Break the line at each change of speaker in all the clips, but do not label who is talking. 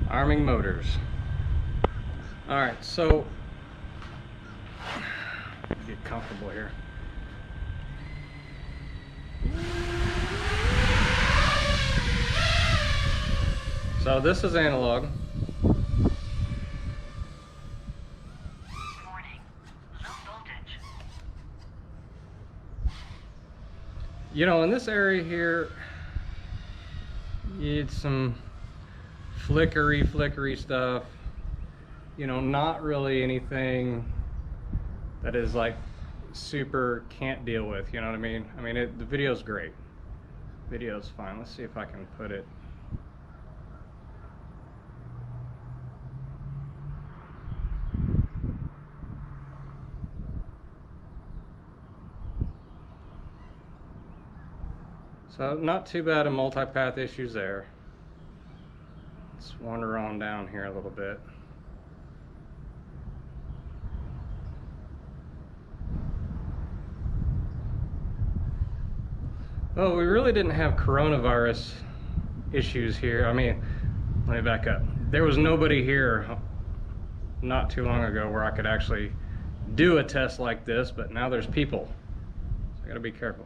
Arming Motors. Alright, so get comfortable here. So this is analog. You know, in this area here, it's some flickery stuff. You know, not really anything that is like super can't deal with, you know what I mean? I mean, the video's great. Video's fine. Let's see if I can put it. So not too bad of multipath issues there. Let's wander on down here a little bit. Well, we really didn't have coronavirus issues here. I mean, let me back up. There was nobody here not too long ago where I could actually do a test like this, but now there's people. So I gotta be careful.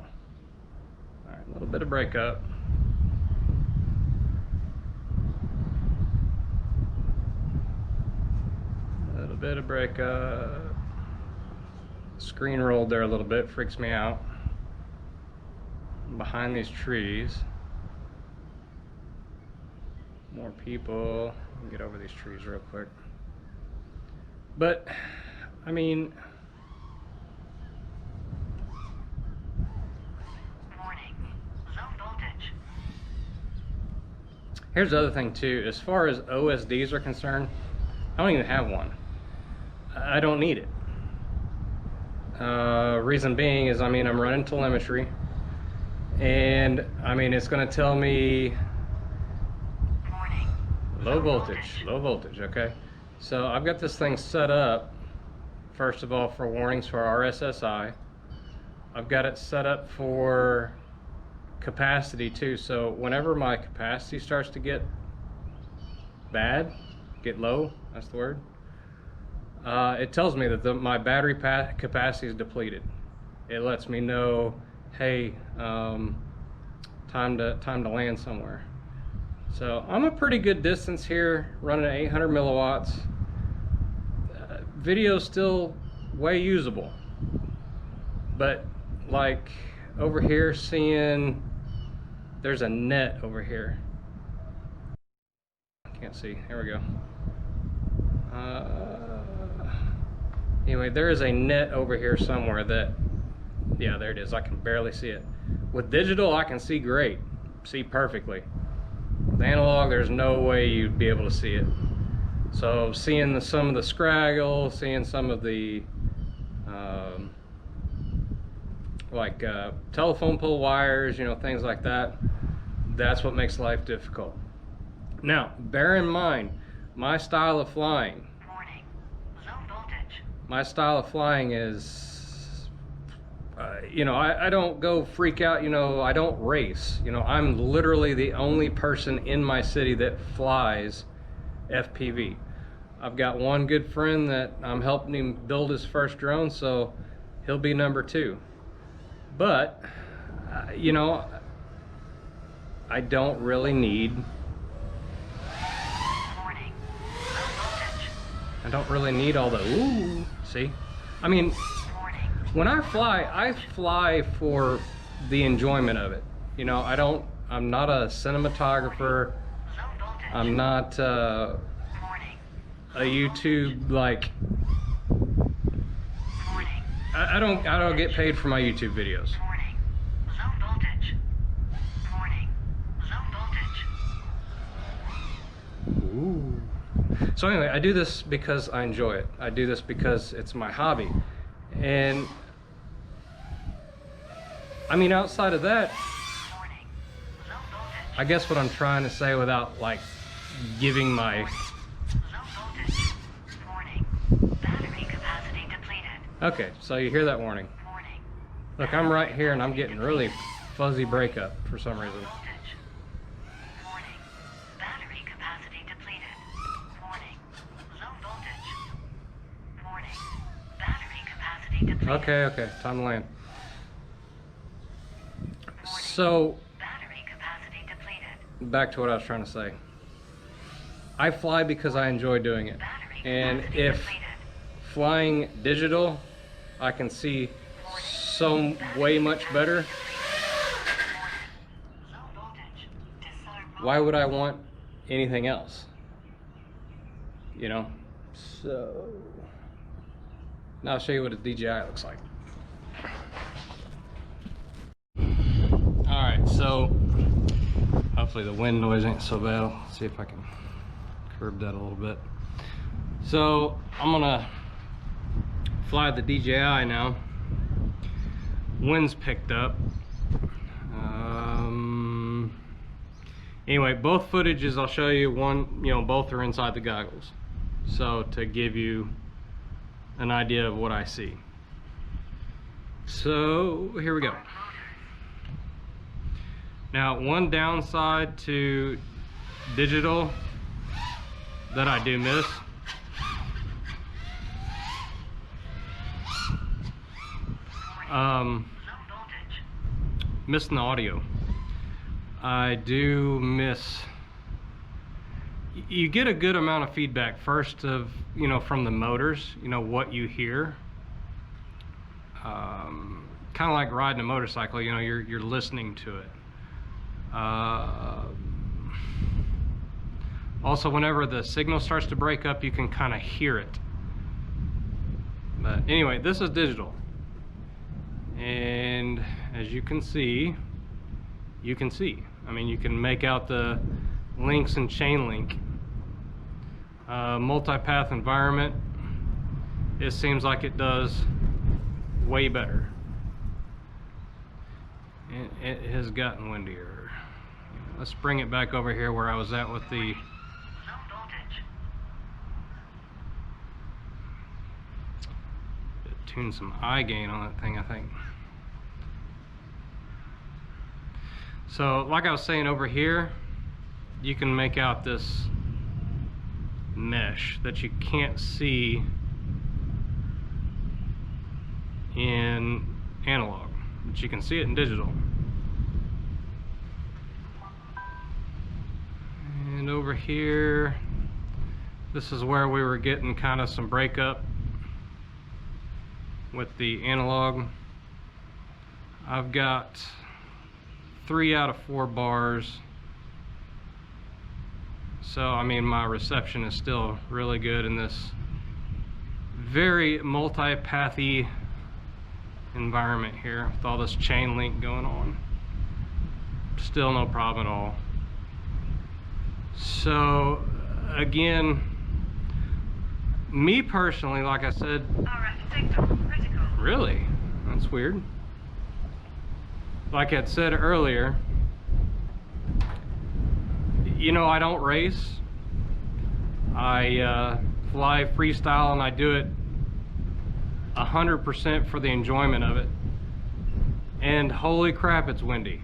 All right, a little bit of breakup. A little bit of breakup. Screen rolled there a little bit, freaks me out. Behind these trees. More people. Get over these trees real quick. But, I mean, here's the other thing too. As far as OSDs are concerned, I don't even have one. I don't need it. Reason being is, I mean, I'm running telemetry, and I mean, it's going to tell me low voltage, okay? So I've got this thing set up, first of all, for warnings for RSSI. I've got it set up for capacity too, so whenever my capacity starts to get bad, get low, that's the word, it tells me that my battery capacity is depleted. It lets me know, hey, time to land somewhere. So I'm a pretty good distance here, running at 800 milliwatts. Video's still way usable, but like over here, seeing there's a net over here. Can't see. Here we go. Anyway, there is a net over here somewhere that, yeah, there it is. I can barely see it. With digital, I can see great, see perfectly. With analog, there's no way you'd be able to see it. So seeing some of the scraggle, seeing some of the telephone pole wires, you know, things like that, that's what makes life difficult. Now, bear in mind, my style of flying is, you know, I don't go freak out, you know, I don't race. You know, I'm literally the only person in my city that flies FPV. I've got one good friend that I'm helping him build his first drone, so he'll be number 2. But, you know, I don't really need, all the, ooh, see? I mean, when I fly for the enjoyment of it. You know, I'm not a cinematographer. I'm not a YouTube, like, I don't get paid for my YouTube videos. Ooh. So anyway, I do this because I enjoy it. I do this because it's my hobby. And I mean, outside of that, I guess what I'm trying to say without like giving my okay, so you hear that warning. Look, I'm right here and I'm getting really fuzzy breakup for some reason. Okay, okay, time to land. So,
Battery capacity depleted.
back to what I was trying to say. I fly because I enjoy doing it.
Battery
And
capacity
if
depleted.
flying digital, I can see so way much better.
Low voltage. Disarm
Why would I want anything else? You know? So, now I'll show you what a DJI looks like. Alright, so hopefully the wind noise ain't so bad. I'll see if I can curb that a little bit. So I'm gonna fly the DJI now. Wind's picked up. Anyway, both footages I'll show you. One, both are inside the goggles. So to give you an idea of what I see. So here we go. Now, one downside to digital that I do miss missing the audio. I do miss, you get a good amount of feedback first of, from the motors, what you hear. Kind of like riding a motorcycle, you're listening to it. Also, whenever the signal starts to break up, you can kind of hear it. But anyway, this is digital. And as you can see, you can make out the links and chain link. Multipath environment, it seems like it does way better. It has gotten windier. Let's bring it back over here where I was at with the tune some eye gain on that thing, I think. So like I was saying, over here you can make out this mesh that you can't see in analog, but you can see it in digital. And over here, this is where we were getting kind of some breakup with the analog. I've got 3 out of 4 bars. So, I mean, my reception is still really good in this very multi-pathy environment here with all this chain link going on. Still no problem at all. So, again, me personally, like I said, really? That's weird. Like I said earlier, I don't race. I fly freestyle, and I do it 100% for the enjoyment of it. And holy crap, it's windy.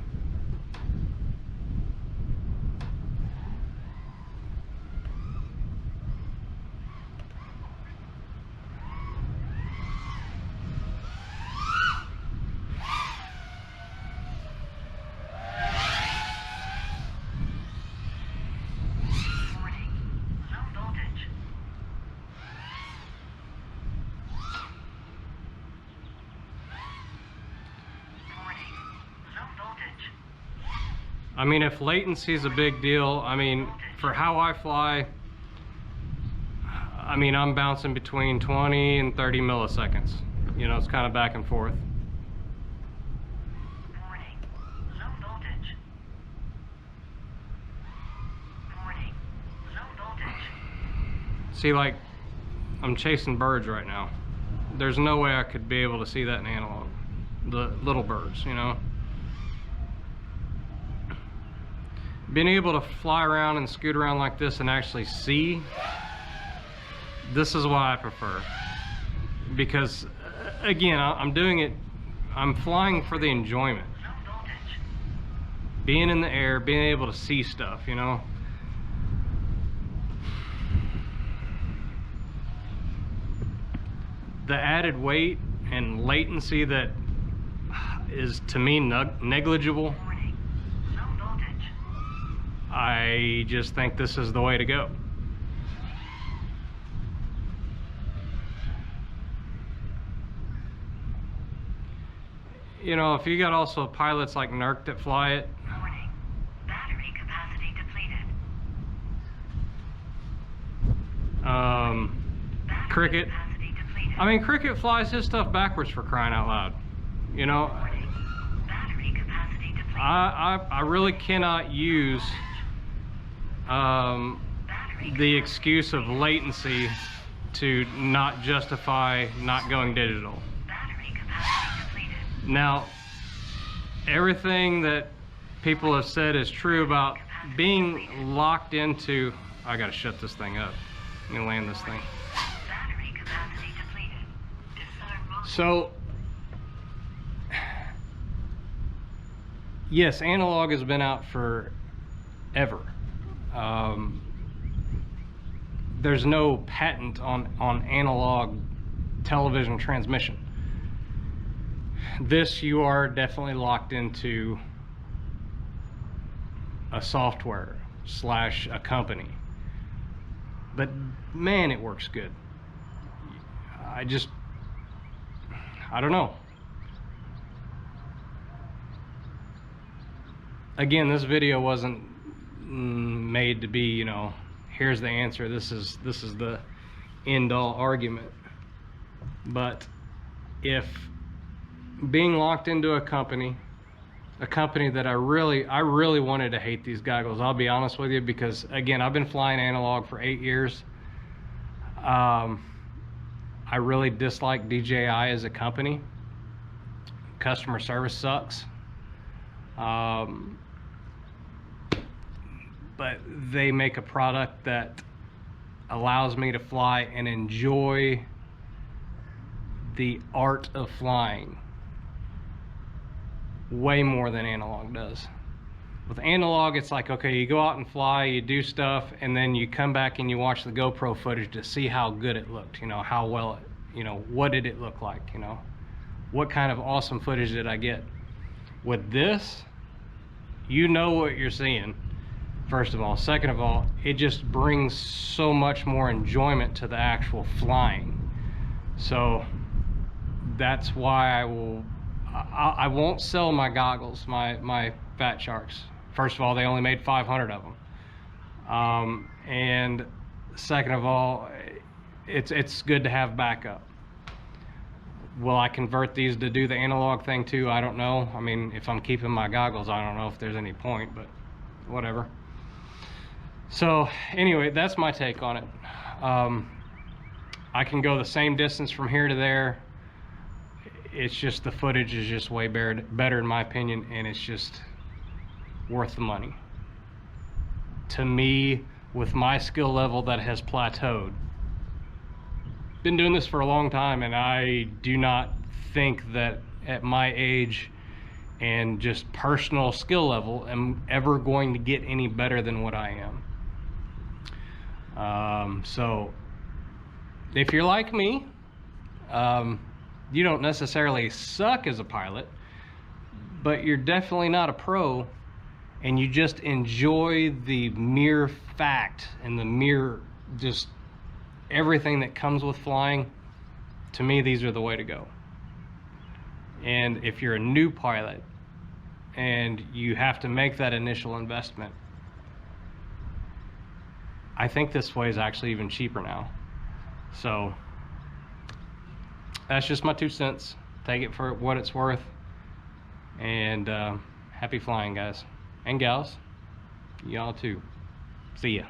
I mean, if latency is a big deal, I mean, for how I fly, I mean, I'm bouncing between 20 and 30 milliseconds. It's kind of back and forth.
Warning, low voltage. Warning, low voltage.
See, like, I'm chasing birds right now. There's no way I could be able to see that in analog. The little birds, Being able to fly around and scoot around like this and actually see, this is what I prefer. Because, again, I'm doing it, I'm flying for the enjoyment. Being in the air, being able to see stuff, The added weight and latency that is to me negligible,
Warning. Low voltage.
I just think this is the way to go. You know, if you got also pilots like Nurk that fly it,
Warning. Battery capacity depleted. Battery
Cricket.
capacity depleted.
I mean, Cricket flies his stuff backwards, for crying out loud. You know,
Warning. Battery capacity depleted.
I really cannot use
Battery
the excuse of latency to not justify not going digital.
Battery capacity depleted.
Now, everything that people have said is true about being locked into. I gotta shut this thing up. Let me land this thing.
Battery capacity depleted. Disarm mode.
So, yes, analog has been out forever. There's no patent on analog television transmission. This, you are definitely locked into a software slash a company. But man, it works good. I don't know. Again, this video wasn't made to be, you know, here's the answer, this is the end all argument. But if being locked into a company that I really wanted to hate these goggles, I'll be honest with you, because again, I've been flying analog for 8 years. I really dislike DJI as a company. Customer service sucks. But they make a product that allows me to fly and enjoy the art of flying way more than analog does. With analog, it's like, okay, you go out and fly, you do stuff, and then you come back and you watch the GoPro footage to see how good it looked, you know, how well it, you know, what did it look like, you know, what kind of awesome footage did I get. With this, you know what you're seeing, first of all. Second of all, it just brings so much more enjoyment to the actual flying. So that's why I won't sell my goggles, my Fat Sharks. First of all, they only made 500 of them. And second of all, it's good to have backup. Will I convert these to do the analog thing too? I don't know. I mean, if I'm keeping my goggles, I don't know if there's any point, but whatever. So anyway, that's my take on it. I can go the same distance from here to there. It's just the footage is just way better in my opinion, and it's just worth the money. To me, with my skill level that has plateaued, been doing this for a long time, and I do not think that at my age and just personal skill level am ever going to get any better than what I am. So if you're like me, you don't necessarily suck as a pilot, but you're definitely not a pro, and you just enjoy the mere fact and the mere just everything that comes with flying. To me, these are the way to go. And if you're a new pilot and you have to make that initial investment, I think this way is actually even cheaper now. So that's just my 2 cents. Take it for what it's worth. And happy flying, guys and gals. Y'all too. See ya.